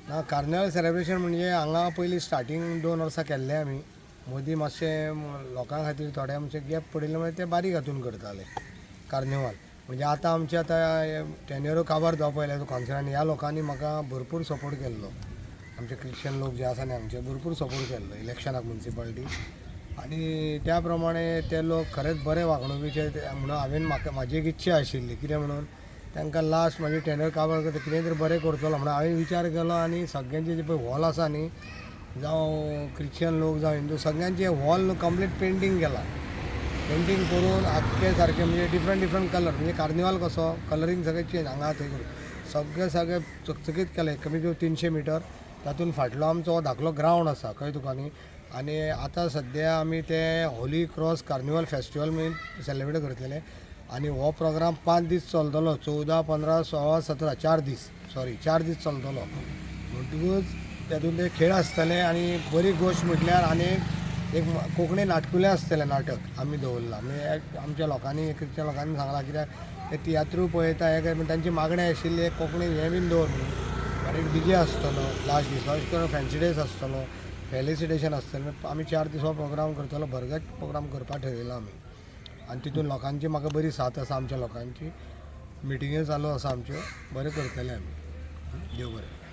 ना carnival celebration म्हणजे हांगा पयलीं स्टार्टींग 2 वर्सां केल्लें आमी मदीं मातशें लोकां खातीर थोडे आमचे गॅप पडिल्ले म्हणजे ते बारीक हातून करताले कार्निवल. म्हणजे आतां आमचे आतां टेन्युअर काबार जावपा पयले कॉन्सर्टान ह्या लोकांनी म्हाका भरपूर सपोर्ट केल्लो. आमचे क्रिश्चन लोक जे आसा न्ही हांगचे भरपूर सपोर्ट केल्लो इलेक्शनाक म्युन्सिपालिटी आनी त्या प्रमाणे ते लोक खरेंच बरे वागणुकीचे म्हणून हांवें म्हाजी एक इच्छा आशिल्ली कितें म्हणून तांकां लास्ट म्हाजी टेन्युअर काबार करता कितें तरी बरें करतलो म्हणून हांवें विचार केलो आनी सगळ्यांचे जे पळय हॉल आसा न्ही जावं क्रिश्चन लोक जावं हिंदू सगळ्यांचे हॉल कंप्लीट पेंटींग केला. पेंटींग करून आख्खे सारखे म्हणजे डिफरंट कलर म्हणजे कार्निवाल कसो कलरींग सगळें चेंज हांगा थंय करून सगळें चकचकीत केलें कमी कमी 300 मिटर. तातूंत फाटलो आमचो हो धाकलो ग्रावंड आसा कळ्ळें तुका न्ही. आनी आतां सद्या आमी ते होली क्रॉस कार्निवल फेस्टिवल म्हणून सेलिब्रेट करतले आनी हो प्रोग्राम 5 दीस चलतलो 14, 15, 16, 17 4 दीस चलतलो. म्हणटकूच तातूंत ते खेळ आसतले आनी बरी गोश्ट म्हटल्यार आनी एक कोंकणी नाटकुलें आसतलें नाटक आमी दवरलां म्हणजे आमच्या लोकांनी क्रिश्चन लोकांनी सांगलां कित्याक ते तियात्रू पळयता हे काय तांची मागणी आशिल्ली एक कोंकणी हें बीन दवर म्हणून आनी एक डीजे आसतलो लास्ट दीस अशें करून फॅन्सी डेज आसतलो फेलिसिटेशन आसतलें आमी 4 दीस हो प्रोग्राम करतलो भरगत प्रोग्राम करपाक ठरयलो आमी. आनी तितून लोकांची म्हाका बरी साथ आसा आमच्या लोकांची मिटिंगे चालू आसा आमच्यो बरें करतले आमी देव बरें.